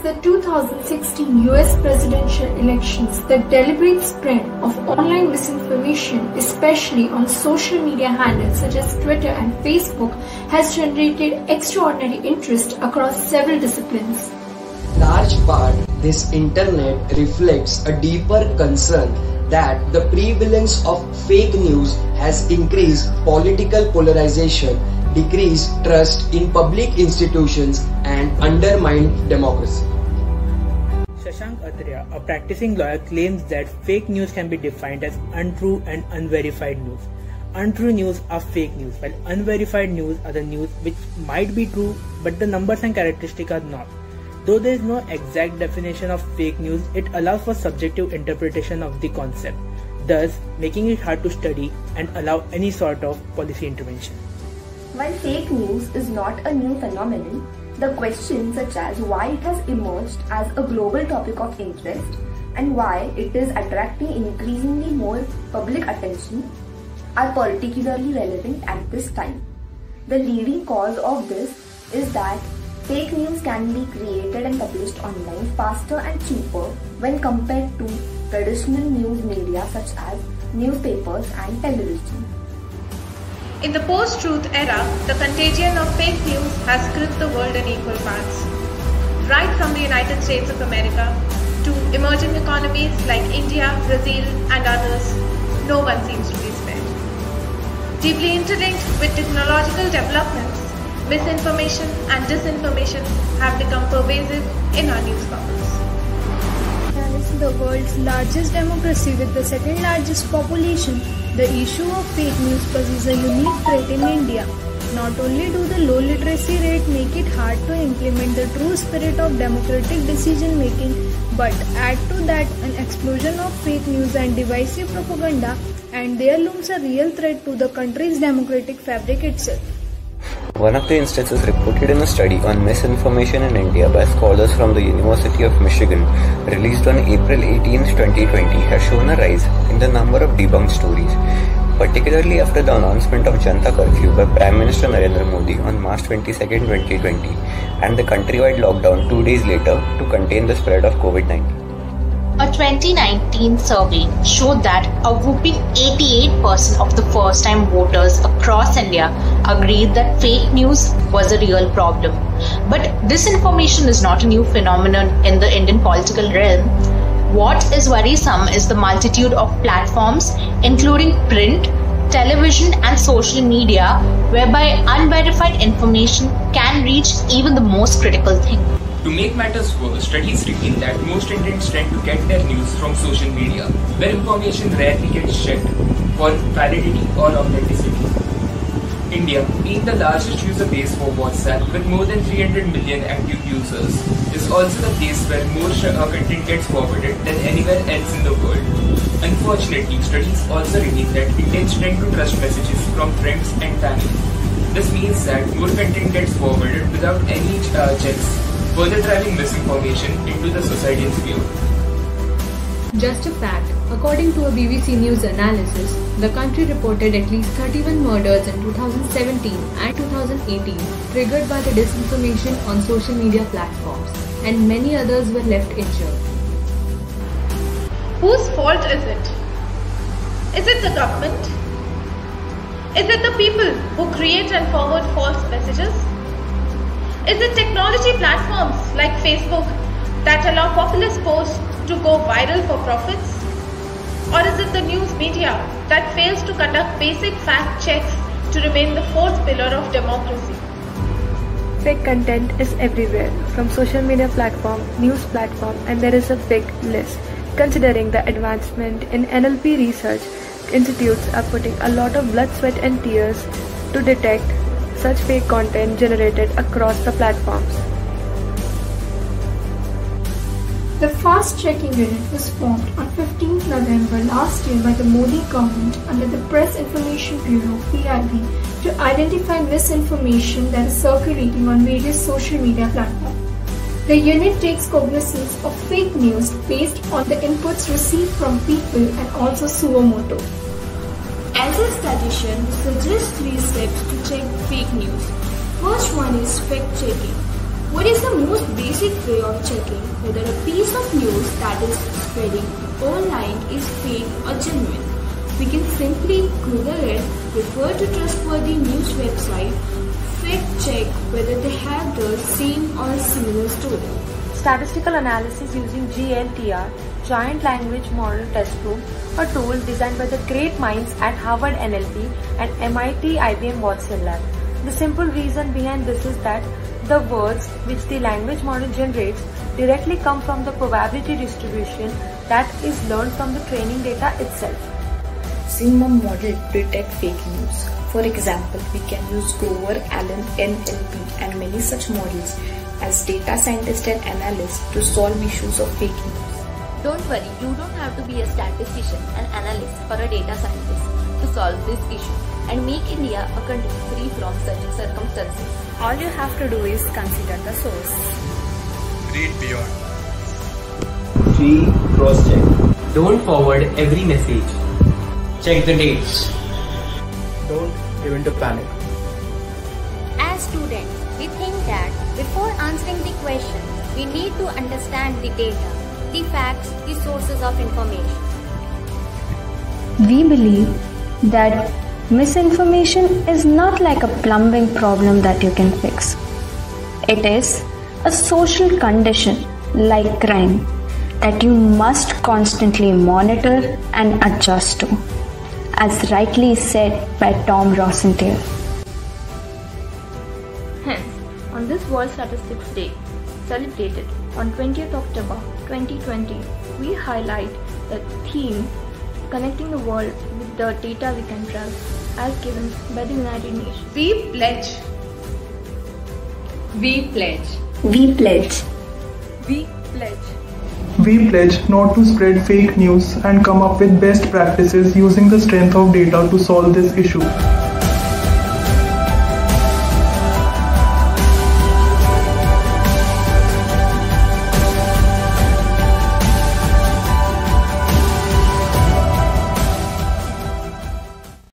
the 2016 US presidential elections, the deliberate spread of online misinformation, especially on social media handles such as Twitter and Facebook, has generated extraordinary interest across several disciplines. Large part, this internet reflects a deeper concern that the prevalence of fake news has increased political polarization, decreased trust in public institutions, and undermined democracy. Shashank Athreya, a practicing lawyer, claims that fake news can be defined as untrue and unverified news. Untrue news are fake news, while unverified news are the news which might be true but the numbers and characteristics are not. Though there is no exact definition of fake news, it allows for subjective interpretation of the concept, thus making it hard to study and allow any sort of policy intervention. While fake news is not a new phenomenon, the questions such as why it has emerged as a global topic of interest and why it is attracting increasingly more public attention are particularly relevant at this time. The leading cause of this is that fake news can be created and published online faster and cheaper when compared to traditional news media such as newspapers and television. In the post-truth era, the contagion of fake news has gripped the world in equal parts. Right from the United States of America to emerging economies like India, Brazil and others, no one seems to be spared. Deeply interlinked with technological developments, misinformation and disinformation have become pervasive in our news bubbles. As the world's largest democracy with the second largest population, the issue of fake news poses a unique threat in India. Not only do the low literacy rate make it hard to implement the true spirit of democratic decision making, but add to that an explosion of fake news and divisive propaganda, and there looms a real threat to the country's democratic fabric itself. One of the instances reported in a study on misinformation in India by scholars from the University of Michigan, released on April 18, 2020, has shown a rise in the number of debunked stories, particularly after the announcement of Janata Curfew by Prime Minister Narendra Modi on March 22, 2020, and the countrywide lockdown 2 days later to contain the spread of COVID-19. A 2019 survey showed that a whopping 88% of the first-time voters across India agreed that fake news was a real problem. But disinformation is not a new phenomenon in the Indian political realm. What is worrisome is the multitude of platforms, including print, television and social media, whereby unverified information can reach even the most critical thing. To make matters worse, studies reveal that most Indians tend to get their news from social media, where information rarely gets checked for validity or authenticity. India, being the largest user base for WhatsApp with more than 300 million active users, is also the place where more content gets forwarded than anywhere else in the world. Unfortunately, studies also reveal that Indians tend to trust messages from friends and family. This means that more content gets forwarded without any checks, further driving misinformation into the society's view. Just a fact, according to a BBC News analysis, the country reported at least 31 murders in 2017 and 2018 triggered by the disinformation on social media platforms, and many others were left injured. Whose fault is it? Is it the government? Is it the people who create and forward false messages? Is it technology platforms like Facebook that allow populist posts to go viral for profits? Or is it the news media that fails to conduct basic fact checks to remain the fourth pillar of democracy? Fake content is everywhere, from social media platform, news platform, and there is a big list. Considering the advancement in NLP research, institutes are putting a lot of blood, sweat and tears to detect such fake content generated across the platforms. The Fast Checking Unit was formed on 15th November last year by the Modi government under the Press Information Bureau (PIB) to identify misinformation that is circulating on various social media platforms. The unit takes cognizance of fake news based on the inputs received from people and also suo motu. As a statistician, we suggest 3 steps to check fake news. First one is fact checking. What is the most basic way of checking whether a piece of news that is spreading online is fake or genuine? We can simply Google it, refer to trustworthy news website, fact check whether they have the same or similar story. Statistical analysis using GLTR, Giant Language Model Test Probe, a tool designed by the great minds at Harvard NLP and MIT IBM Watson Lab. The simple reason behind this is that the words which the language model generates directly come from the probability distribution that is learned from the training data itself. Sigma model to detect fake news. For example, we can use Grover Allen NLP and many such models as data scientists and analysts to solve issues of fake news. Don't worry, you don't have to be a statistician, an analyst or a data scientist to solve this issue and make India a country free from such circumstances. All you have to do is consider the source. Read beyond. 3. Cross-check. Don't forward every message. Check the dates. Don't give in to panic. As students, we think that before answering the question, we need to understand the data, the facts, the sources of information. We believe that misinformation is not like a plumbing problem that you can fix. It is a social condition like crime that you must constantly monitor and adjust to, as rightly said by Tom Rosenthal. Hence, on this World Statistics Day, celebrated on 20th October 2020, we highlight the theme connecting the world with the data we can trust as given by the United Nations. We pledge. We pledge. We pledge. We pledge. We pledge not to spread fake news and come up with best practices using the strength of data to solve this issue.